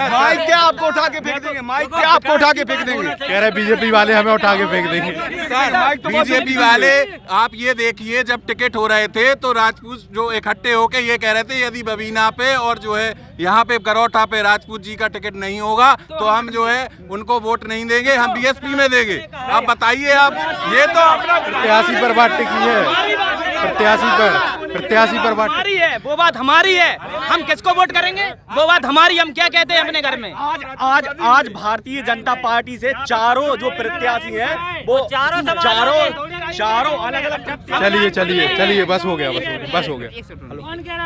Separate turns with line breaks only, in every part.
Mic क्या आपको उठा के फेंक देंगे, माइक क्या आपको उठा के फेंक देंगे।
कह रहे बीजेपी वाले हमें उठा के फेंक देंगे।
बीजेपी वाले आप ये देखिए, जब टिकट हो रहे थे तो राजपूत जो इकट्ठे होके ये कह रहे थे यदि बबीना पे और जो है यहाँ पे गरोठा पे राजपूत जी का टिकट नहीं होगा तो हम जो है उनको वोट नहीं देंगे, हम बीएसपी में देंगे। आप बताइए, आप ये तो
प्रत्याशी पर बात टिकी है, प्रत्याशी पर बात
हमारी है, वो बात हमारी है। हम किसको वोट करेंगे वो बात हमारी, हम क्या कहते हैं अपने घर में।
आज भारतीय जनता पार्टी से चारों जो प्रत्याशी हैं वो चारों अलग अलग।
चलिए बस हो गया।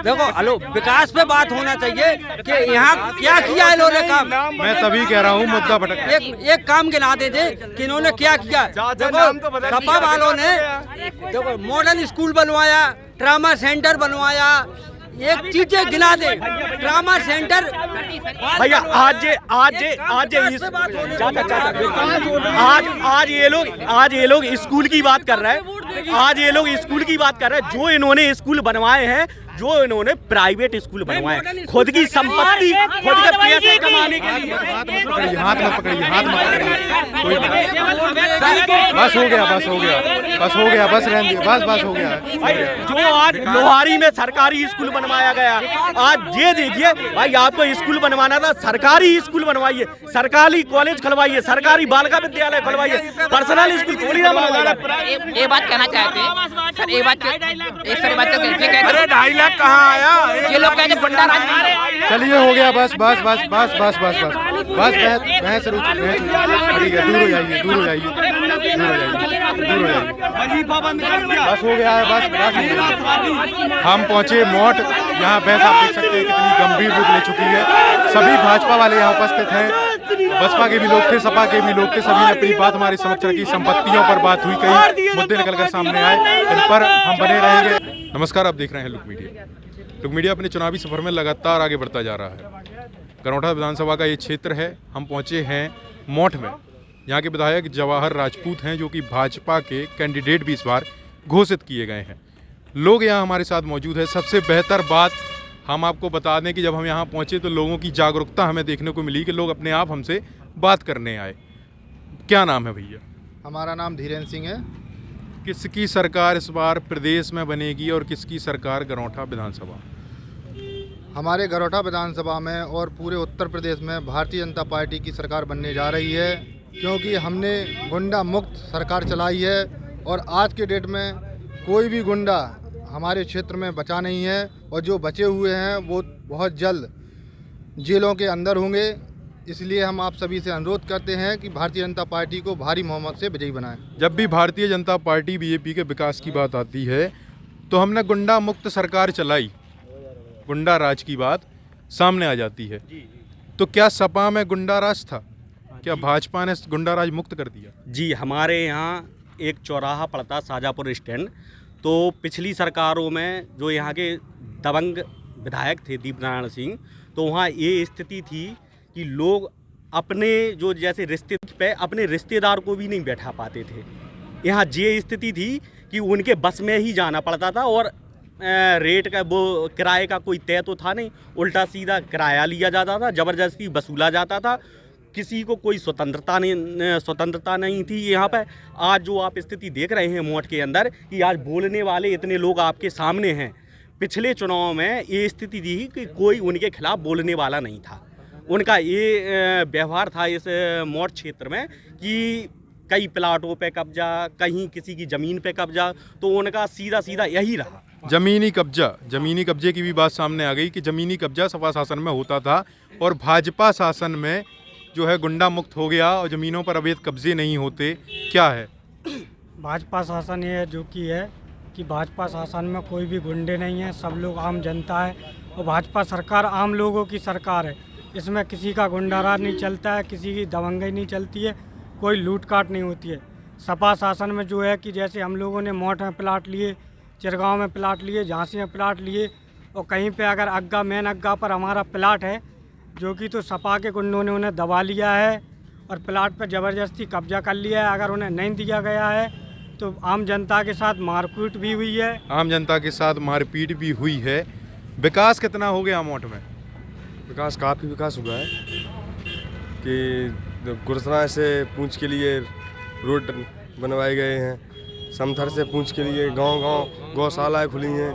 देखो हेलो, विकास पे बात होना चाहिए कि यहाँ क्या किया है इन्होंने काम।
मैं तभी कह रहा हूँ मुद्दा भटक।
एक काम गिना देते कि इन्होंने क्या किया। देखो सपा वालों ने देखो मॉडल स्कूल बनवाया, ट्रामा सेंटर बनवाया, एक चीजें गिना दे। ट्रामा सेंटर
भैया आज ये लोग स्कूल की बात कर रहे हैं। जो इन्होंने स्कूल बनवाए हैं, जो इन्होंने प्राइवेट स्कूल बनवाए, खुद की संपत्ति, खुद के पैसे कमाने के लिए।
हाथ मत पकड़िए। बस हो गया, बस रहने दो, बस हो गया।
जो आज लोहारी में सरकारी स्कूल बनवाया गया, आज ये देखिए भाई, आपको स्कूल बनवाना था, सरकारी स्कूल बनवाइए, सरकारी कॉलेज खुलवाइए, सरकारी बालिका विद्यालय खुलवाइए, पर्सनल स्कूल थोड़ी ना बनवाइए।
ये बात कहना चाहते हैं सर, ये बात
2.5 लाख कहाँ आया?
ये लोग कहते हैं गुंडा राज मारे।
चलिए हो गया, बस बहस दूर हो जाइए। बस हो गया है, बस। हम पहुंचे मोट, यहाँ बहस आप देख सकते हैं कितनी गंभीर रूप ले चुकी है। सभी भाजपा वाले यहाँ उपस्थित हैं, बसपा के भी लोग थे, सपा के भी लोग थे, सभी ने अपनी बात हमारे समक्ष रखी। संपत्तियों पर बात हुई, कई मुद्दे निकलकर सामने आए, इन पर हम बने रहेंगे। नमस्कार, आप देख रहे हैं लुक मीडिया। लुक मीडिया अपने चुनावी सफर में लगातार आगे बढ़ता जा रहा है। गरोठा विधानसभा का ये क्षेत्र है, हम पहुंचे हैं मोठ में। यहाँ के विधायक जवाहर राजपूत हैं, जो कि भाजपा के कैंडिडेट भी इस बार घोषित किए गए हैं। लोग यहाँ हमारे साथ मौजूद है। सबसे बेहतर बात हम आपको बता दें कि जब हम यहाँ पहुँचे तो लोगों की जागरूकता हमें देखने को मिली कि लोग अपने आप हमसे बात करने आए। क्या नाम है भैया?
हमारा नाम धीरेन्द्र सिंह है।
किसकी सरकार इस बार प्रदेश में बनेगी और किसकी सरकार गरोठा विधानसभा?
हमारे गरोठा विधानसभा में और पूरे उत्तर प्रदेश में भारतीय जनता पार्टी की सरकार बनने जा रही है, क्योंकि हमने गुंडा मुक्त सरकार चलाई है और आज के डेट में कोई भी गुंडा हमारे क्षेत्र में बचा नहीं है, और जो बचे हुए हैं वो बहुत जल्द जेलों के अंदर होंगे। इसलिए हम आप सभी से अनुरोध करते हैं कि भारतीय जनता पार्टी को भारी बहुमत से विजयी बनाएं।
जब भी भारतीय जनता पार्टी बीजेपी के विकास की बात आती है तो हमने गुंडा मुक्त सरकार चलाई, गुंडा राज की बात सामने आ जाती है। तो क्या सपा में गुंडा राज था? क्या भाजपा ने गुंडा राज मुक्त कर दिया?
जी, हमारे यहाँ एक चौराहा पड़ता शाहजहाँपुर स्टैंड, तो पिछली सरकारों में जो यहाँ के दबंग विधायक थे दीप नारायण सिंह, तो वहाँ ये स्थिति थी कि लोग अपने जो जैसे रिश्ते पे अपने रिश्तेदार को भी नहीं बैठा पाते थे। यहाँ ये स्थिति थी कि उनके बस में ही जाना पड़ता था, और रेट का वो किराए का कोई तय तो था नहीं, उल्टा सीधा किराया लिया जाता था, ज़बरदस्ती वसूला जाता था, किसी को कोई स्वतंत्रता नहीं थी यहाँ पर। आज जो आप स्थिति देख रहे हैं मोट के अंदर कि आज बोलने वाले इतने लोग आपके सामने हैं। पिछले चुनाव में ये स्थिति थी कि कोई उनके खिलाफ बोलने वाला नहीं था। उनका ये व्यवहार था इस मोट क्षेत्र में कि कई प्लाटों पे कब्जा, कहीं किसी की ज़मीन पे कब्जा, तो उनका सीधा यही रहा।
जमीनी कब्जे की भी बात सामने आ गई कि जमीनी कब्जा सपा शासन में होता था और भाजपा शासन में जो है गुंडा मुक्त हो गया और ज़मीनों पर अवैध कब्जे नहीं होते। क्या है
भाजपा शासन ये जो कि है कि भाजपा शासन में कोई भी गुंडे नहीं है, सब लोग आम जनता है, और भाजपा सरकार आम लोगों की सरकार है। इसमें किसी का गुंडा राज नहीं चलता है, किसी की दबंगई नहीं चलती है, कोई लूटकाट नहीं होती है। सपा शासन में जो है कि जैसे हम लोगों ने मोठ में प्लाट लिए, चिरगांव में प्लाट लिए, झांसी में प्लाट लिए, और कहीं पे अगर मेन अग्गा पर हमारा प्लाट है जो कि तो सपा के गुंडों ने उन्हें दबा लिया है और प्लाट पर ज़बरदस्ती कब्जा कर लिया है। अगर उन्हें नहीं दिया गया है तो आम जनता के साथ मारपीट भी हुई है।
आम जनता के साथ मारपीट भी हुई है। विकास कितना हो गया मोठ में?
विकास काफ़ी विकास हुआ है। कि गुरसरा से पूंछ के लिए रोड बनवाए गए हैं, समथर से पूंछ के लिए गांव-गांव गौशालाएं खुली हैं।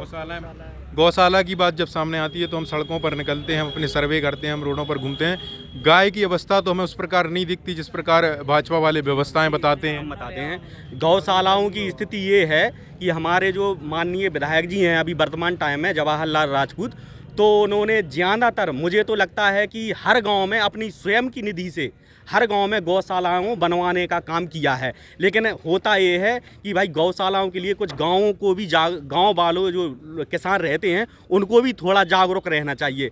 गौशाला की बात जब सामने आती है तो हम सड़कों पर निकलते हैं, हम अपने सर्वे करते हैं, हम रोडों पर घूमते हैं। गाय की अवस्था तो हमें उस प्रकार नहीं दिखती जिस प्रकार भाजपा वाले व्यवस्थाएं बताते हैं।
गौशालाओं की स्थिति ये है कि हमारे जो माननीय विधायक जी हैं अभी वर्तमान टाइम में जवाहरलाल राजपूत, तो उन्होंने ज़्यादातर, मुझे तो लगता है कि हर गांव में अपनी स्वयं की निधि से हर गांव में गौशालाओं बनवाने का काम किया है। लेकिन होता ये है कि भाई गौशालाओं के लिए कुछ गांवों को भी गांव वालों जो किसान रहते हैं उनको भी थोड़ा जागरूक रहना चाहिए।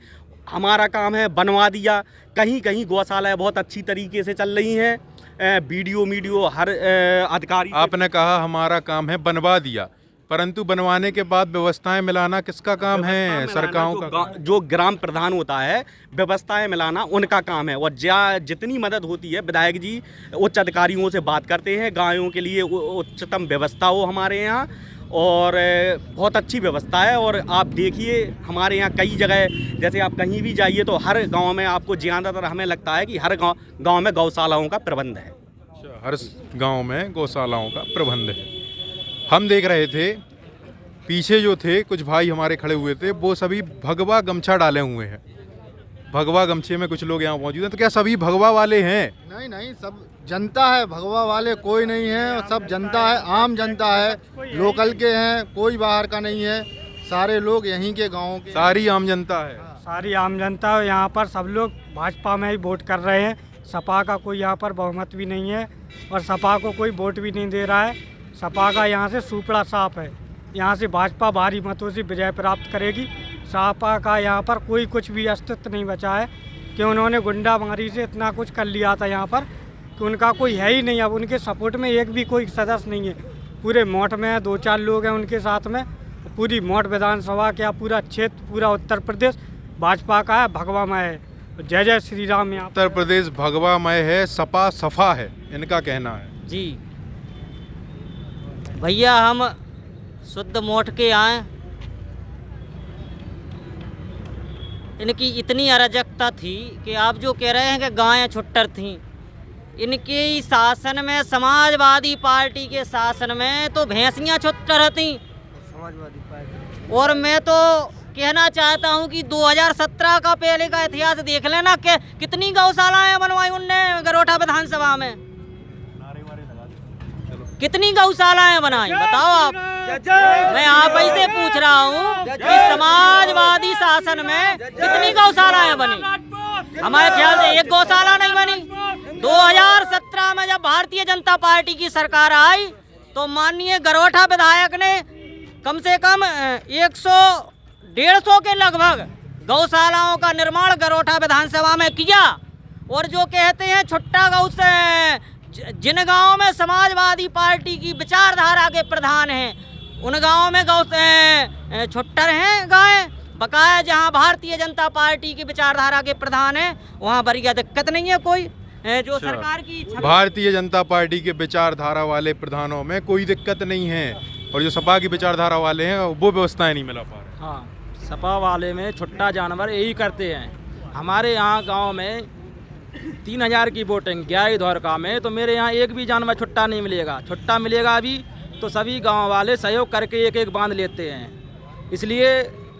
हमारा काम है बनवा दिया, कहीं कहीं गौशालाएं बहुत अच्छी तरीके से चल रही हैं, वीडियो हर अधिकारी।
आपने कहा हमारा काम है बनवा दिया, परंतु बनवाने के बाद व्यवस्थाएं मिलाना किसका काम है? सरकारों का।
जो ग्राम प्रधान होता है व्यवस्थाएं मिलाना उनका काम है, और जितनी मदद होती है विधायक जी उच्च अधिकारियों से बात करते हैं, गायों के लिए उच्चतम व्यवस्था हो हमारे यहाँ, और बहुत अच्छी व्यवस्था है। और आप देखिए हमारे यहाँ कई जगह, जैसे आप कहीं भी जाइए तो हर गांव में आपको ज़्यादातर हमें लगता है कि हर गांव में गौशालाओं का प्रबंध है।
हर गांव में गौशालाओं का प्रबंध है। हम देख रहे थे पीछे जो थे कुछ भाई हमारे खड़े हुए थे, वो सभी भगवा गमछा डाले हुए हैं। भगवा गमछे में कुछ लोग यहाँ मौजूद हैं, तो क्या सभी भगवा वाले हैं?
नहीं, सब जनता है, भगवा वाले कोई नहीं है, सब जनता है, आम जनता है, लोकल के हैं, कोई बाहर का नहीं है, सारे लोग यहीं के गाँव के।
सारी आम जनता है।
सारी आम जनता है, यहाँ पर सब लोग भाजपा में ही वोट कर रहे हैं। सपा का कोई यहाँ पर बहुमत भी नहीं है और सपा को कोई वोट भी नहीं दे रहा है। सपा का यहाँ से सुपड़ा साफ है, यहाँ से भाजपा भारी मतों से विजय प्राप्त करेगी। सपा का यहाँ पर कोई कुछ भी अस्तित्व नहीं बचा है कि उन्होंने गुंडामारी से इतना कुछ कर लिया था यहाँ पर कि उनका कोई है ही नहीं। अब उनके सपोर्ट में एक भी कोई सदस्य नहीं है। पूरे मोट में 2-4 लोग हैं उनके साथ में। पूरी मोट विधानसभा का पूरा क्षेत्र, पूरा उत्तर प्रदेश भाजपा का है, भगवामय है। जय जय श्री राम। यहाँ
उत्तर प्रदेश भगवामय है, सपा सफा है, इनका कहना है।
जी भैया, हम शुद्ध मोट के आए, इनकी इतनी अराजकता थी कि आप जो कह रहे हैं कि गायें छुट्टर थीं, इनके ही शासन में, समाजवादी पार्टी के शासन में तो भैंसियां छुट्टर थीं। और मैं तो कहना चाहता हूं कि 2017 का पहले का इतिहास देख लेना कि कितनी गौशालाएं बनवाई उनने गरोठा विधानसभा में, कितनी गौशालाएं बनाई बताओ आप। मैं आप ही से पूछ रहा हूँ कि समाजवादी शासन में कितनी गौशालाएं बनी? हमारे ख्याल से एक गौशाला नहीं बनी। 2017 में जब भारतीय जनता पार्टी की सरकार आई तो माननीय गरोठा विधायक ने कम से कम 100-150 के लगभग गौशालाओं का निर्माण गरोठा विधानसभा में किया। और जो कहते हैं छुट्टा गौ से, जिन गांवों में समाजवादी पार्टी की विचारधारा के प्रधान हैं उन गांवों में गौ छुट्टर हैं गायें। बकाया जहां भारतीय जनता पार्टी की विचारधारा के प्रधान हैं वहां बढ़िया दिक्कत नहीं है कोई। जो सरकार की
भारतीय जनता पार्टी के विचारधारा वाले प्रधानों में कोई दिक्कत नहीं है, और जो सपा की विचारधारा वाले हैं वो व्यवस्थाएं नहीं मिला पा रहे।
हाँ, सपा वाले में छुट्टा जानवर यही करते हैं। हमारे यहाँ गाँव में 3000 की वोटिंग ग्याई द्वारका में, तो मेरे यहाँ एक भी जानवर छुट्टा नहीं मिलेगा। छुट्टा मिलेगा अभी तो सभी गांव वाले सहयोग करके एक बांध लेते हैं। इसलिए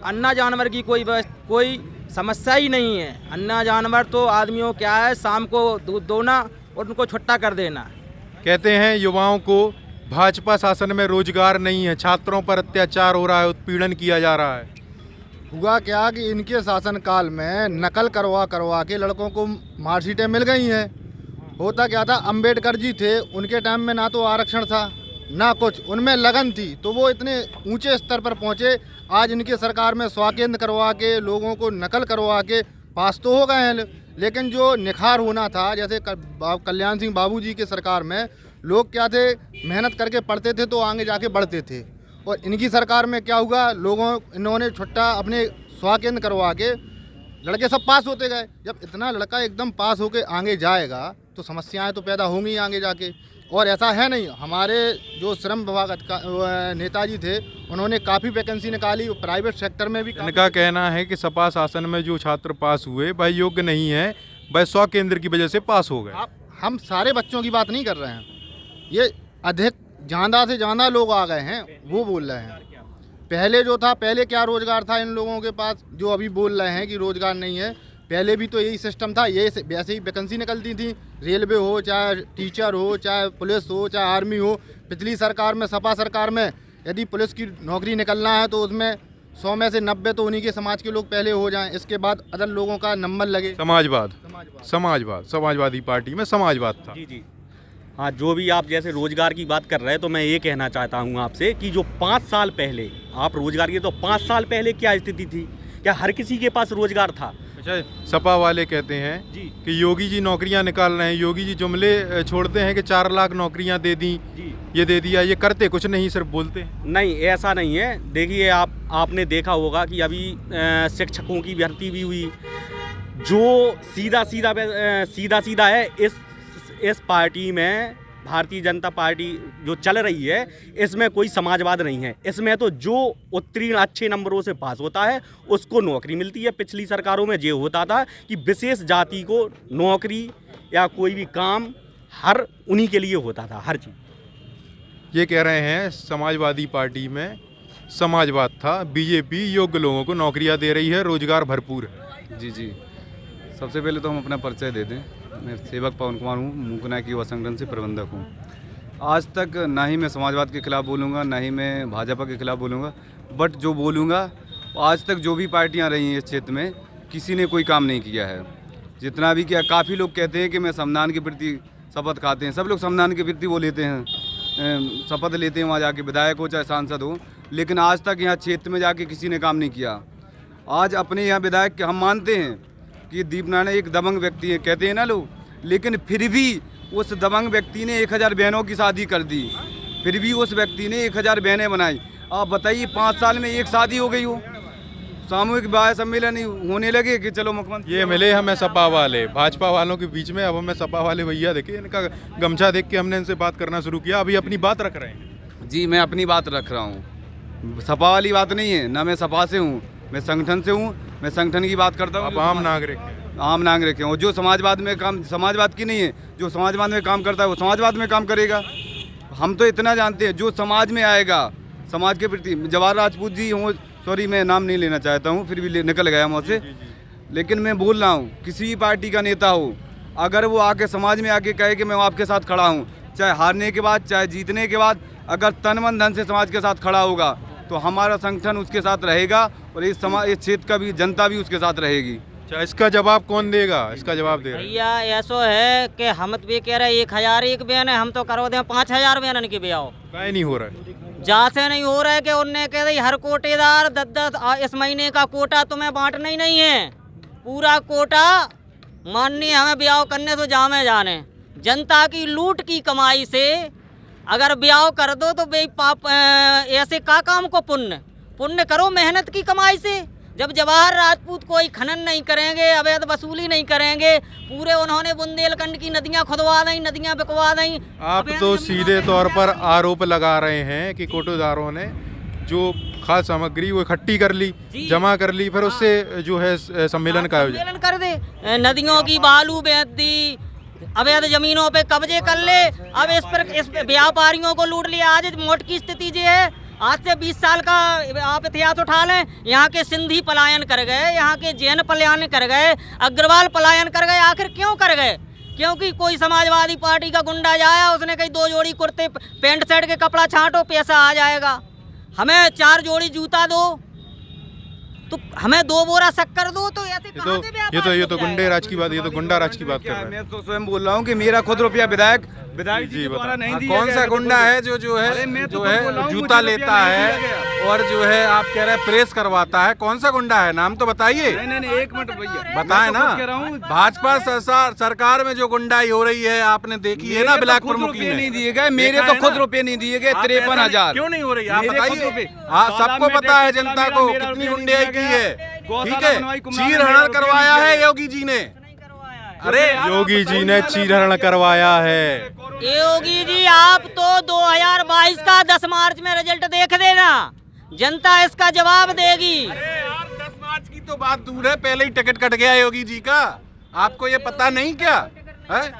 अन्ना जानवर की कोई समस्या ही नहीं है। अन्ना जानवर तो आदमियों क्या है, शाम को दूध दोना और उनको छुट्टा कर देना।
कहते हैं युवाओं को भाजपा शासन में रोजगार नहीं है, छात्रों पर अत्याचार हो रहा है, उत्पीड़न किया जा रहा है।
हुआ क्या कि इनके शासनकाल में नकल करवा के लड़कों को मार्कशीटें मिल गई हैं। होता क्या था, अंबेडकर जी थे, उनके टाइम में ना तो आरक्षण था ना कुछ, उनमें लगन थी, तो वो इतने ऊंचे स्तर पर पहुंचे। आज इनकी सरकार में स्वाकेंद्र करवा के लोगों को नकल करवा के पास तो हो गए हैं, लेकिन जो निखार होना था, जैसे कल्याण सिंह बाबू जी की सरकार में लोग क्या थे, मेहनत करके पढ़ते थे तो आगे जाके बढ़ते थे। और इनकी सरकार में क्या हुआ, इन्होंने छुट्टा अपने स्वाकेंद्र करवा के लड़के सब पास होते गए। जब इतना लड़का एकदम पास होके आगे जाएगा तो समस्याएं तो पैदा होंगी आगे जाके। और ऐसा है नहीं, हमारे जो श्रम विभाग नेताजी थे उन्होंने काफ़ी वैकेंसी निकाली, प्राइवेट सेक्टर में भी।
इनका कहना है कि सपा शासन में जो छात्र पास हुए भाई योग्य नहीं है, बस 100 केंद्र की वजह से पास हो गए।
हम सारे बच्चों की बात नहीं कर रहे हैं, ये अधिक ज़्यादा से ज़्यादा लोग आ गए हैं वो बोल रहे हैं। पहले जो था, पहले क्या रोज़गार था इन लोगों के पास, जो अभी बोल रहे हैं कि रोज़गार नहीं है। पहले भी तो यही सिस्टम था, ये वैसे ही वैकेंसी निकलती थी, रेलवे हो, चाहे टीचर हो, चाहे पुलिस हो, चाहे आर्मी हो। पिछली सरकार में, सपा सरकार में, यदि पुलिस की नौकरी निकलना है तो उसमें 100 में से 90 तो उन्हीं के समाज के लोग पहले हो जाएं, इसके बाद अदर लोगों का नंबर लगे।
समाजवादी पार्टी में समाजवाद था।
जी जी हाँ, जो भी आप जैसे रोजगार की बात कर रहे हैं, तो मैं ये कहना चाहता हूँ आपसे कि जो 5 साल पहले आप रोजगार की, तो 5 साल पहले क्या स्थिति थी? क्या हर किसी के पास रोजगार था?
अच्छा, सपा वाले कहते हैं
जी
कि योगी जी नौकरियां निकाल रहे हैं। योगी जी जुमले छोड़ते हैं कि 4 लाख नौकरियां दे दी, ये दे दिया, ये करते कुछ नहीं, सिर्फ बोलते हैं।
नहीं, ऐसा नहीं है। देखिए, आपने देखा होगा कि अभी शिक्षकों की भर्ती भी हुई। जो सीधा है इस पार्टी में, भारतीय जनता पार्टी जो चल रही है, इसमें कोई समाजवाद नहीं है। इसमें तो जो उत्तीर्ण अच्छे नंबरों से पास होता है उसको नौकरी मिलती है। पिछली सरकारों में ये होता था कि विशेष जाति को नौकरी या कोई भी काम हर उन्हीं के लिए होता था, हर चीज़।
ये कह रहे हैं समाजवादी पार्टी में समाजवाद था, बीजेपी योग्य लोगों को नौकरियां दे रही है, रोजगार भरपूर है।
जी, सबसे पहले तो हम अपना परिचय दे दें। मैं सेवक पवन कुमार हूँ, मूकनाय की युवा संगठन से प्रबंधक हूँ। आज तक ना ही मैं समाजवाद के खिलाफ बोलूँगा, ना ही मैं भाजपा के खिलाफ बोलूँगा, बट जो बोलूँगा, आज तक जो भी पार्टियाँ रही हैं इस क्षेत्र में, किसी ने कोई काम नहीं किया है। जितना भी किया, काफ़ी लोग कहते हैं कि मैं संविधान के प्रति शपथ खाते हैं। सब लोग संविधान के प्रति वो लेते हैं, शपथ लेते हैं वहाँ जाके, विधायक हो चाहे सांसद हो, लेकिन आज तक यहाँ क्षेत्र में जाके किसी ने काम नहीं किया। आज अपने यहाँ विधायक हम मानते हैं कि दीपनारायण एक दबंग व्यक्ति है, कहते हैं ना लोग, लेकिन फिर भी उस दबंग व्यक्ति ने 1000 बहनों की शादी कर दी, फिर भी उस व्यक्ति ने 1000 बहनें बनाई। आप बताइए, 5 साल में एक शादी हो गई हो, सामूहिक विवाह सम्मेलन होने लगे कि चलो मुख्यमंत्री।
ये मिले हमें सपा वाले, भाजपा वालों के बीच में। अब हमें सपा वाले भैया देखे, इनका गमछा देख के हमने इनसे बात करना शुरू किया। अभी अपनी बात रख रहे हैं।
जी, मैं अपनी बात रख रहा हूँ, सपा वाली बात नहीं है ना। मैं सपा से हूँ, मैं संगठन से हूँ, मैं संगठन की बात करता हूँ।
आप आम नागरिक हैं।
आम नागरिक हैं, और जो समाजवाद में काम, समाजवाद की नहीं है, जो समाजवाद में काम करता है वो समाजवाद में काम करेगा। हम तो इतना जानते हैं, जो समाज में आएगा, समाज के प्रति, जवाहर राजपूत जी हों, सॉरी मैं नाम नहीं लेना चाहता हूँ, फिर भी निकल गया मुँह से, लेकिन मैं बोल रहा हूँ, किसी भी पार्टी का नेता हो, अगर वो आके समाज में आके कहे कि मैं आपके साथ खड़ा हूँ, चाहे हारने के बाद चाहे जीतने के बाद, अगर तन मन धन से समाज के साथ खड़ा होगा तो हमारा संगठन उसके साथ रहेगा, और इस क्षेत्र का भी जनता भी उसके साथ रहेगी।
अच्छा, इसका जवाब कौन देगा? इसका जवाब दे रहे
भैया ऐसो है कि हम तो भी कह रहे 1000 एक बहन है, हम तो करो दे 5000 बहन के ब्याह।
काहे नहीं हो रहा है?
जहाँ से नहीं हो रहा है कि उनने कह दी हर कोटेदार 10 इस महीने का कोटा तुम्हें बांटना ही नहीं है, पूरा कोटा माननी हमें ब्याह करने तो जामे जाने। जनता की लूट की कमाई से अगर ब्याह कर दो तो पाप, ऐसे का काम को पुण्य करो मेहनत की कमाई से। जब जवाहर राजपूत कोई खनन नहीं करेंगे, अवैध वसूली नहीं करेंगे, पूरे उन्होंने बुंदेलखंड की नदियां खुदवा दी, नदियां बिकवा दी।
आप तो सीधे तौर पर आरोप लगा रहे हैं कि कोटेदारों ने जो खाद्य सामग्री वो इकट्ठी कर ली, जमा कर ली, फिर उससे जो है सम्मेलन का आयोजन
कर दे, नदियों की बालू बेच दी, अवैध जमीनों पे कब्जे कर ले। अब इस व्यापारियों को लूट लिया। आज मोट की स्थिति ये है, आज से 20 साल का आप इतिहास उठा लें, यहाँ के सिंधी पलायन कर गए, यहाँ के जैन पलायन कर गए, अग्रवाल पलायन कर गए। आखिर क्यों कर गए? क्योंकि कोई समाजवादी पार्टी का गुंडा जाया, उसने कहीं 2 जोड़ी कुर्ते पैंट शर्ट के कपड़ा छांटो, पैसा आ जाएगा। हमें 4 जोड़ी जूता दो तो हमें 2 बोरा शक्कर दो, तो ऐसे
ये तो गुंडे राज की बात, ये तो गुंडा राज की बात कर रहे हैं।
मैं तो स्वयं बोल रहा हूँ कि मेरा खुद रुपया विधायक जी
द्वारा नहीं दिया। कौन सा गुंडा है जो है जूता लेता है और जो है आप कह रहे हैं प्रेस करवाता है? कौन सा गुंडा है? नाम तो बताइए।
नहीं, 1 मिनट भैया,
बताए ना। भाजपा सरकार में जो गुंडाई हो रही है आपने देखी है ना, ब्लैक प्रमुख
नहीं दिए गए, मेरे तो खुद रुपए नहीं दिए गए। 53,000
क्यों नहीं हो रही? आप बताइए। हाँ, सबको पता है जनता को कितनी गुंडाई की है। ठीक है, चीरहरण करवाया है योगी जी ने। अरे
योगी जी ने चीरहरण करवाया है।
योगी जी आप तो 2022 का 10 मार्च में रिजल्ट देख देना, जनता इसका जवाब देगी।
अरे यार 10 मार्च की तो बात दूर है, पहले ही टिकट कट गया योगी जी का। आपको ये पता नहीं क्या है?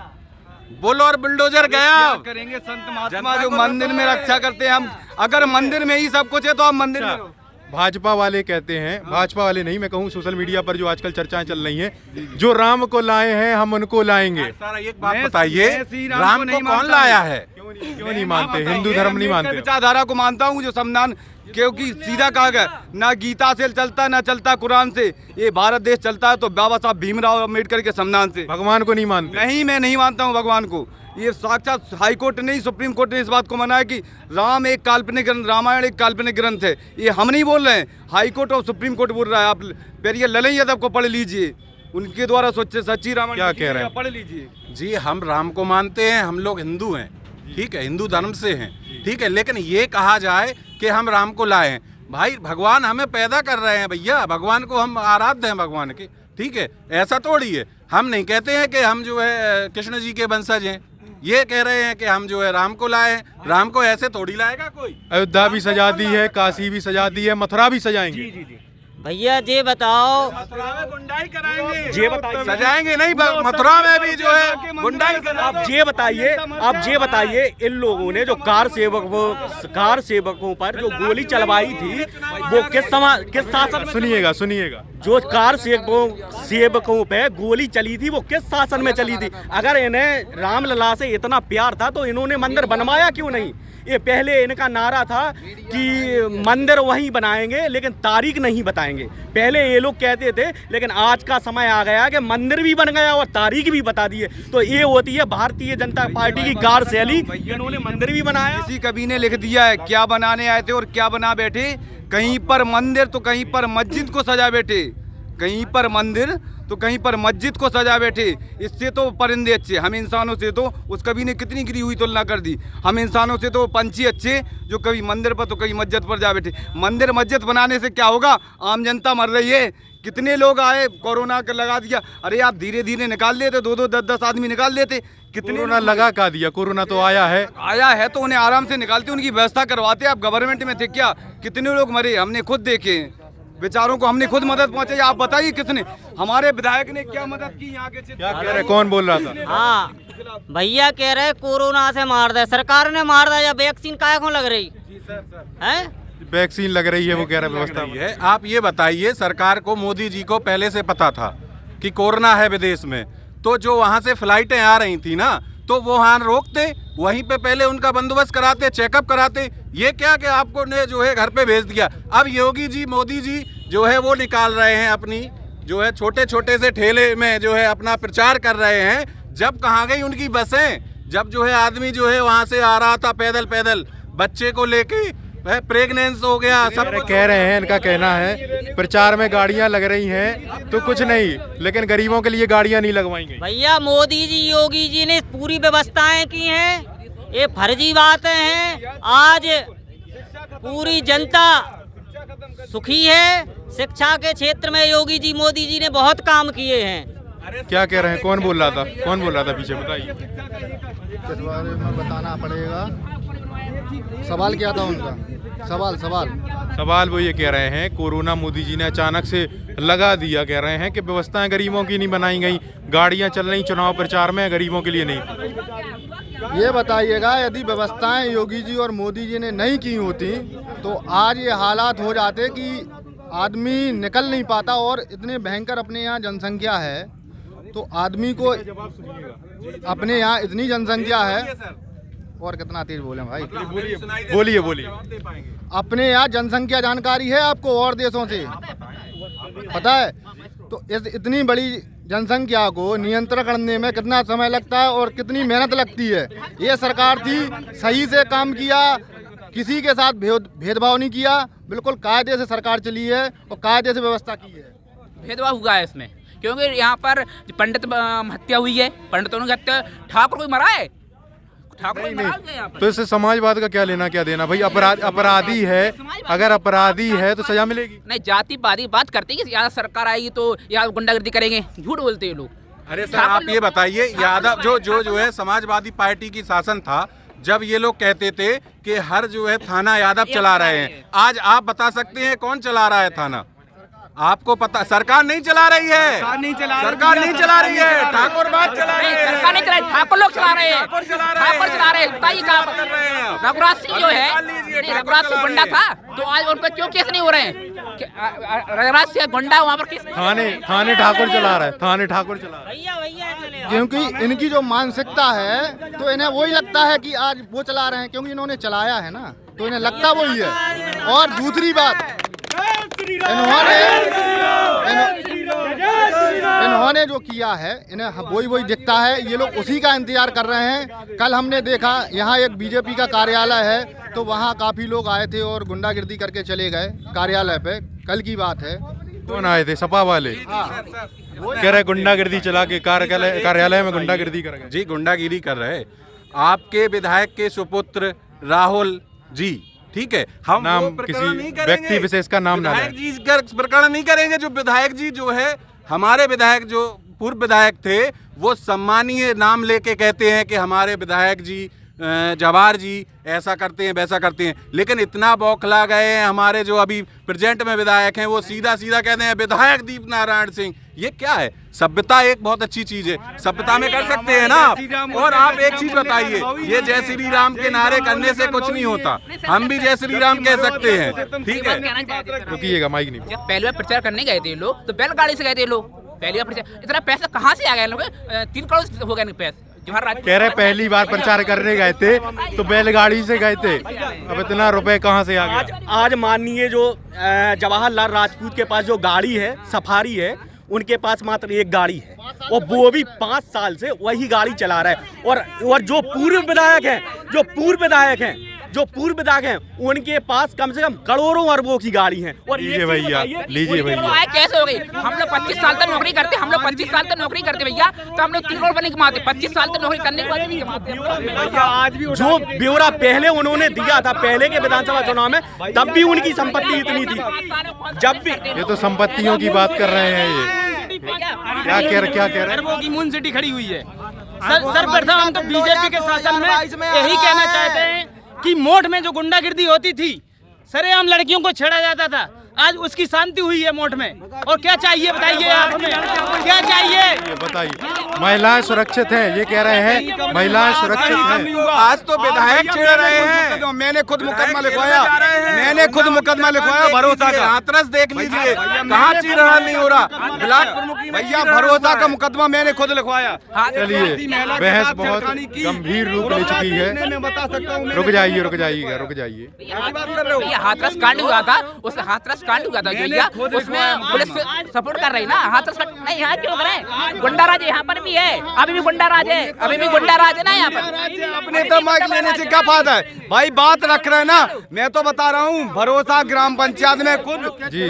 बुल और बुलडोजर गया।
करेंगे संत महात्मा जो मंदिर में रक्षा करते हैं। हम अगर मंदिर में ही सब कुछ है तो आप मंदिर में
भाजपा वाले कहते हैं, भाजपा वाले नहीं मैं कहूँ, सोशल मीडिया पर जो आजकल चर्चाएं चल रही हैं, जो राम को लाए हैं हम उनको लाएंगे।
सारा एक बात बताइए, राम को कौन लाया है?
क्यों नहीं मानते? हिंदू धर्म नहीं मानते?
विचारधारा को मानता हूँ जो संविधान, क्योंकि सीधा कहा गया ना गीता से चलता ना चलता कुरान से, ये भारत देश चलता है तो बाबा साहब भीमराव अम्बेडकर के संविधान से।
भगवान को नहीं मानते?
नहीं, मैं नहीं मानता हूँ भगवान को। ये साक्षात हाई कोर्ट ने, सुप्रीम कोर्ट ने इस बात को मना है कि राम एक काल्पनिक ग्रंथ, रामायण एक काल्पनिक ग्रंथ है। ये हम नहीं बोल रहे हैं, हाई कोर्ट और सुप्रीम कोर्ट बोल रहा है। आप पेरियर ललन यादव को पढ़ लीजिए, उनके द्वारा सच्ची रामायण
क्या कह रहे हैं,
पढ़ लीजिए।
जी हम राम को मानते हैं, हम लोग हिंदू हैं, ठीक है, हिंदू धर्म से हैं, ठीक है, लेकिन ये कहा जाए कि हम राम को लाए हैं, भाई भगवान हमें पैदा कर रहे हैं भैया, भगवान को हम आराध्य हैं भगवान के, ठीक है, ऐसा थोड़ी है। हम नहीं कहते हैं कि हम जो है कृष्ण जी के वंशज हैं, ये कह रहे हैं कि हम जो है राम को लाए हैं। राम को ऐसे थोड़ी लाएगा कोई।
अयोध्या भी सजा दी है, काशी भी सजा दी है, मथुरा भी सजाएंगे।
भैया ये बताओ,
मथुरा में गुंडाई कराएंगे, ये बताइए, सजाएंगे नहीं, मथुरा में भी जो है गुंडाई कराएंगे।
आप ये बताइए इन लोगों ने जो कार सेवकों पर जो गोली चलवाई थी वो किस शासन?
सुनिएगा,
जो कार सेवकों पे गोली चली थी वो किस शासन में चली थी? अगर इन्हें रामलला से इतना प्यार था तो इन्होंने मंदिर बनवाया क्यों नहीं? ये पहले इनका नारा था कि मंदिर वहीं बनाएंगे लेकिन तारीख नहीं बताएंगे, पहले ये लोग कहते थे, लेकिन आज का समय आ गया कि मंदिर भी बन गया और तारीख भी बता दी है। तो ये होती है भारतीय जनता पार्टी की कार्यशैली। इन्होंने मंदिर भी बनाया,
किसी कवि ने लिख दिया है क्या बनाने आए थे और क्या बना बैठे, कहीं पर मंदिर तो कहीं पर मस्जिद को सजा बैठे, कहीं पर मंदिर तो कहीं पर मस्जिद को सजा बैठे। इससे तो परिंदे अच्छे, हम इंसानों से तो उस कवि ने कितनी गिरी हुई तुलना कर दी। हम इंसानों से तो पंछी अच्छे जो कभी मंदिर पर तो कभी मस्जिद पर जा बैठे। मंदिर मस्जिद बनाने से क्या होगा? आम जनता मर रही है। कितने लोग आए, कोरोना का लगा दिया, अरे आप धीरे धीरे निकाल लेते, 2-2, 10-10 आदमी निकाल लेते। कितने
कोरोना लगा का दिया, कोरोना तो आया है
तो उन्हें आराम से निकालते, उनकी व्यवस्था करवाते। आप गवर्नमेंट में थे क्या? कितने लोग मरे हमने खुद देखे, बेचारों को हमने खुद मदद पहुंचाई। आप बताइए किसने? हमारे विधायक ने क्या मदद की यहाँ के?
क्या कह रहे, कौन बोल रहा था?
हाँ भैया कह रहे कोरोना से मार दे, सरकार ने मार दिया, वैक्सीन काहे को लग रही है?
वैक्सीन लग रही है, वो कह रहा है व्यवस्था
है। आप ये बताइए, सरकार को, मोदी जी को पहले से पता था कि कोरोना है विदेश में, तो जो वहाँ से फ्लाइटें आ रही थी ना, तो वो वहाँ रोकते, वहीं पे पहले उनका बंदोबस्त कराते, चेकअप कराते। ये क्या कि आपको ने जो है घर पे भेज दिया। अब योगी जी, मोदी जी जो है वो निकाल रहे हैं अपनी जो है छोटे छोटे से ठेले में जो है अपना प्रचार कर रहे हैं। जब कहाँ गई उनकी बसें? जब जो है आदमी जो है वहाँ से आ रहा था पैदल बच्चे को लेके, प्रेगनेंस हो गया, सब
कह रहे हैं। इनका कहना है प्रचार में गाड़ियां लग रही हैं तो कुछ नहीं, लेकिन गरीबों के लिए गाड़ियां नहीं लगवाएंगे।
भैया मोदी जी, योगी जी ने पूरी व्यवस्थाएं की हैं, ये फर्जी बातें हैं। आज पूरी जनता सुखी है। शिक्षा के क्षेत्र में योगी जी, मोदी जी ने बहुत काम किए हैं।
क्या कह रहे हैं? कौन बोल रहा था पीछे, बताइए।
इस बारे में बताना पड़ेगा। सवाल क्या था उनका? सवाल वो ये कह रहे हैं कोरोना मोदी जी ने अचानक से लगा दिया। कह रहे हैं कि व्यवस्थाएं गरीबों की नहीं बनाई गई, गाड़ियां चल रही चुनाव प्रचार में, गरीबों के लिए नहीं। ये बताइएगा, यदि व्यवस्थाएं योगी जी और मोदी जी ने नहीं की होती तो आज ये हालात हो जाते कि आदमी निकल नहीं पाता। और इतने भयंकर अपने यहाँ जनसंख्या है तो आदमी को, अपने यहाँ इतनी जनसंख्या है, और कितना तेज बोले भाई?
बोलिए।
अपने यहाँ जनसंख्या जानकारी है आपको और देशों से पता है? तो इस इतनी बड़ी जनसंख्या को नियंत्रण करने में कितना समय लगता है और कितनी मेहनत लगती है। ये सरकार थी, सही से काम किया, किसी के साथ भेदभाव नहीं किया, बिल्कुल कायदे से सरकार चली है और कायदे से व्यवस्था की है।
भेदभाव हुआ है इसमें, क्योंकि यहाँ पर पंडित हत्या हुई है, पंडितों की हत्या, ठाकुर कोई मरा है?
तो इससे समाजवाद का क्या लेना क्या देना भाई? अपराधी है, अगर अपराधी है तो सजा मिलेगी।
नहीं, जातिवादी बात करते हैं कि यादव सरकार आएगी तो यादव गुंडागर्दी करेंगे, झूठ बोलते हैं लोग।
अरे सर आप ये बताइए, यादव जो है समाजवादी पार्टी की शासन था, जब ये लोग कहते थे कि हर जो है थाना यादव चला रहे हैं, आज आप बता सकते हैं कौन चला रहा है थाना? आपको पता सरकार नहीं चला रही है, सरकार नहीं चला रही है, ठाकुर बात चला रही है,
सरकार नहीं चला रही, ठाकुर लोग चला रहे हैं, ठाकुर चला रहे हैं। बताइए कहाँ रघुराज सिंह जो है, रघुराज सिंह गुंडा था तो आज उन पर क्यों केस नहीं हो रहे हैं? रघुराज सिंह गुंडा वहाँ पर
थाने ठाकुर चला रहा है, थाने ठाकुर चला रहा है।
क्योंकि इनकी जो मानसिकता है तो इन्हें वही लगता है कि आज वो चला रहे हैं, क्योंकि इन्होंने चलाया है ना, तो इन्हें लगता वही है। और दूसरी बात, इन्होंने जो किया है इन्हें वही दिखता है, ये लोग उसी का इंतजार कर रहे हैं। कल हमने देखा यहाँ एक बीजेपी का कार्यालय है, तो वहाँ काफी लोग आए थे और गुंडागिर्दी करके चले गए कार्यालय पे, कल की बात है।
कौन आए थे? सपा वाले कह रहे गुंडागिर्दी चला के कार्यालय में गुंडागिर्दी कर गए।
जी गुंडागिरी कर रहे आपके विधायक के सुपुत्र राहुल जी, ठीक है, हम
नाम किसी व्यक्ति विशेष का नाम ना लें।
विधायक जी का प्रकरण नहीं करेंगे। जो विधायक जी जो है, हमारे विधायक जो पूर्व विधायक थे, वो सम्मानीय नाम लेके कहते हैं कि हमारे विधायक जी जवाहर जी ऐसा करते हैं वैसा करते हैं, लेकिन इतना बौखला गए हैं हमारे जो अभी प्रेजेंट में विधायक हैं, वो सीधा कहते हैं विधायक दीप नारायण सिंह। ये क्या है? सभ्यता एक बहुत अच्छी चीज है, सभ्यता में कर सकते हैं ना आप। और आप एक चीज बताइए, ये जय श्री राम के नारे करने से कुछ नहीं होता, हम भी जय श्री राम कह सकते हैं, ठीक है।
रुकिएगा, माइक नहीं।
पहले बार प्रचार करने गए थे लोग तो बैलगाड़ी से गए थे लोग, पहली बार प्रचार। इतना पैसा कहाँ से आ गया लोग? 3 करोड़ हो गए पैसे।
कह रहे पहली बार प्रचार करने गए थे तो बैलगाड़ी से गए थे, अब इतना रुपए कहाँ से आ गया?
आज माननीय जो जवाहरलाल राजपूत के पास जो गाड़ी है, सफारी है, उनके पास मात्र एक गाड़ी है और वो भी 5 साल से वही गाड़ी चला रहा है। और जो पूर्व विधायक हैं उनके पास कम से कम करोड़ों अरबों की गाड़ी है। और
लीजिए भैया,
कैसे हो गई? हम लोग 25 साल तक नौकरी करते, भैया, तो हम लोग 3 करोड़ बने कमाते, 25 साल तक नौकरी करने के बाद नहीं कमाते।
जो ब्यौरा पहले उन्होंने दिया था पहले के विधानसभा चुनाव में, तब भी उनकी संपत्ति इतनी थी। जब भी
ये तो संपत्तियों की बात कर रहे हैं, ये क्या कह रहे हैं?
की मून सिटी खड़ी हुई है। सर्वप्रथम हम तो बीजेपी के शासन में यही कहना चाहते हैं कि मोठ में जो गुंडागिर्दी होती थी, सरेआम लड़कियों को छेड़ा जाता था, आज उसकी शांति हुई है मोठ में। और क्या चाहिए बताइए आप हमें, क्या चाहिए
बताइए? महिलाएं सुरक्षित हैं, ये कह रहे हैं महिलाएं सुरक्षित हैं।
आज तो विधायक छेड़ रहे हैं।
मैंने खुद मुकदमा लिखवाया, भरोसा का हाथरस देख लीजिए, कहाँ चीरहरण नहीं हो रहा। ब्लॉक प्रमुख भैया, भरोसा का मुकदमा मैंने खुद लिखवाया।
चलिए, बहस बहुत गंभीर रूप ले चुकी है। रुक जाइए।
हाथरस कांड हुआ था, उस हाथरस कांड हुआ था जो उसमें पुलिस सपोर्ट कर रही ना। हाथरस नहीं, यहाँ क्यों करें? गुंडाराज यहाँ पर भी है, अभी भी गुंडाराज है, ना यहाँ पर।
अपने तो माइक लेने से क्या फायदा है भाई? बात रख रहे हैं ना, मैं तो बता रहा हूँ, भरोसा ग्राम पंचायत में खुद।
जी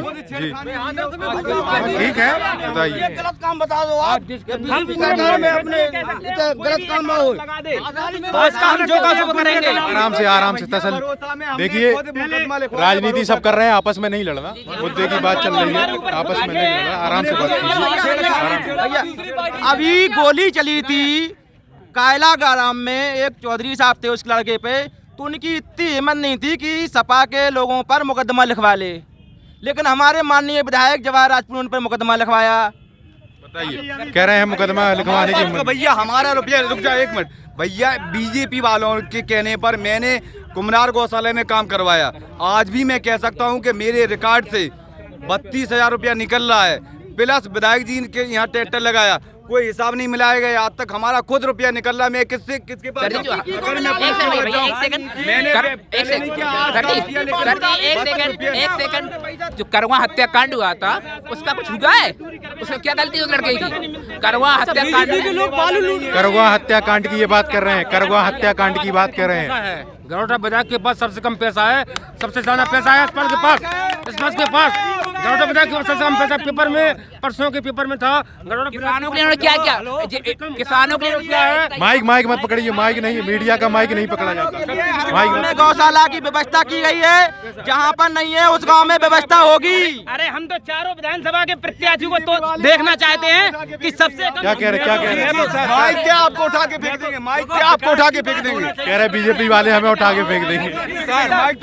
ठीक है, बताइए।
गलत काम बता दो आप, सरकार में अपने गलत काम ना हो,
हम जो करेंगे
आराम से तसल। देखिए, राजनीति सब कर रहे हैं, आपस में नहीं लड़ना, मुद्दे की बात चल रही है, आपस में नहीं लड़ना, आराम से बात कीजिए।
अभी गोली चली थी कायला ग्राम में, एक चौधरी साहब थे उस लड़के पे, तो उनकी इतनी हिम्मत नहीं थी कि सपा के लोगों पर मुकदमा लिखवा ले, लेकिन हमारे माननीय विधायक जवाहर राजपूत उन पर मुकदमा लिखवाया।
बताइए, कह रहे हैं मुकदमा लिखवाने की।
भैया हमारा रुपया, रुक जाओ 1 मिनट भैया, बीजेपी वालों के कहने पर मैंने कुम्हरार गौशाला में काम करवाया। आज भी मैं कह सकता हूं कि मेरे रिकॉर्ड से 32,000 रुपया निकल रहा है, प्लस विधायक जी के यहाँ ट्रैक्टर लगाया, कोई हिसाब नहीं मिलाया गया। आज तक हमारा खुद रुपया निकल रहा है। मैं किसके पास?
एक सेकंड, जो करवा हत्याकांड हुआ था उसका कुछ हुआ है? उसमें क्या गलती उस लड़के की? करवा
हत्याकांड की ये बात कर रहे हैं, करवा हत्याकांड की बात कर रहे हैं।
गरोटा विधायक के पास सबसे कम पैसा है, सबसे ज्यादा पैसा है यशपाल के पास। गरोटा विधायक के पास सबसे कम पैसा पेपर में, परसों के पेपर में था।
किसानों के लिए क्या किसानों के लिए क्या है?
माइक मत पकड़िए, माइक नहीं, मीडिया का माइक नहीं पकड़ा जाता। माइक
गौशाला की व्यवस्था की गई है, जहाँ पर नहीं है उस गाँव में व्यवस्था होगी। अरे हम तो चारों विधानसभा के प्रत्याशियों को तो देखना चाहते हैं कि सबसे
क्या कह रहे हैं?
माइक क्या आपको उठा के फेंक देंगे?
कह रहे बीजेपी वाले हमें उठा के फेंक देंगे।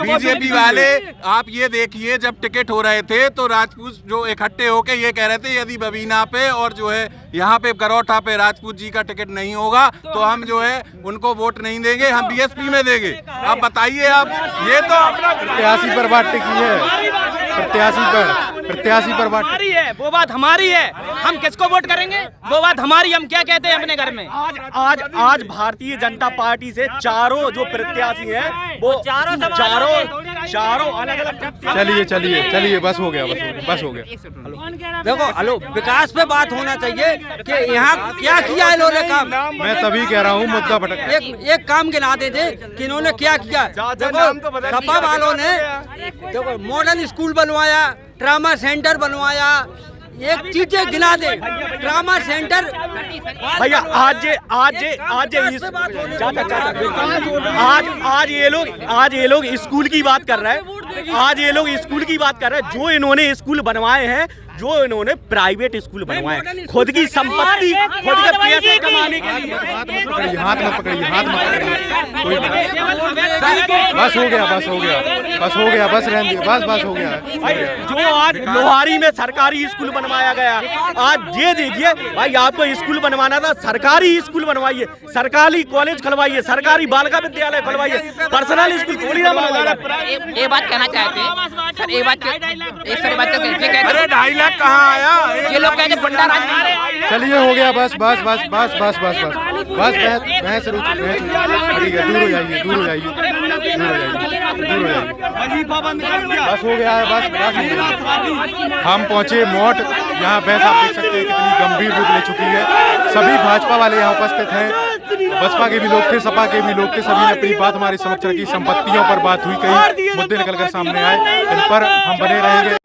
बीजेपी वाले, आप ये देखिए, जब टिकट हो रहे थे तो राजपूत जो इकट्ठे होके ये कह रहे थे यदि बबीना पे और जो है यहाँ पे गरौठा पे राजपूत जी का टिकट नहीं होगा तो हम जो है उनको वोट नहीं देंगे, हम बीएसपी में देंगे। आप बताइए, आप ये तो
प्रत्याशी पर बात टिकी है, प्रत्याशी पर बात
हमारी है, वो बात हमारी है। हम किसको वोट करेंगे वो बात हमारी, हम क्या कहते हैं अपने घर में।
आज भारतीय जनता पार्टी से चारों जो प्रत्याशी हैं वो चारों अलग अलग।
चलिए बस हो गया।
देखो हेलो, विकास पे बात होना चाहिए कि यहाँ क्या किया है इन्होंने काम।
मैं तभी कह रहा हूँ मुद्दा भटक।
एक काम गिना देते कि इन्होंने क्या किया। देखो सपा वालों ने देखो मॉडल स्कूल बनवाया, ट्रामा सेंटर बनवाया, एक चीजें गिना दे। ट्रामा सेंटर
भैया आज ये लोग स्कूल की बात कर रहे हैं। जो इन्होंने स्कूल बनवाए हैं, जो इन्होंने प्राइवेट स्कूल बनवाए हैं, खुद की संपत्ति, खुद के पैसे कमाने के लिए।
हाथ मत पकड़िए। बस हो गया, बस रहने दीजिए, बस हो गया।
जो आज लोहारी में सरकारी स्कूल बनवाया गया, आज ये देखिए भाई, आपको स्कूल बनवाना था, सरकारी स्कूल बनवाइए, सरकारी कॉलेज खुलवाइए, सरकारी बालिका विद्यालय खुलवाइए, पर्सनल स्कूल थोड़ी ना बनवाइए।
ये बात कहना चाहते हैं सर, ये बात 2.5 लाख
कहाँ आया?
ये लोग कहते गुंडा राज।
चलिए हो गया, बस बहस ठीक है, दूर हो जाइए। बस हो गया है, बस हम पहुंचे मोट। यहाँ बहस आप देख सकते हैं कितनी गंभीर रूप ले चुकी है। सभी भाजपा वाले यहाँ उपस्थित हैं, बसपा के भी लोग थे, सपा के भी लोग थे, सभी ने अपनी बात हमारे समक्ष रखी। संपत्तियों पर बात हुई, कई मुद्दे निकलकर सामने आए, इन पर हम बने रहेंगे।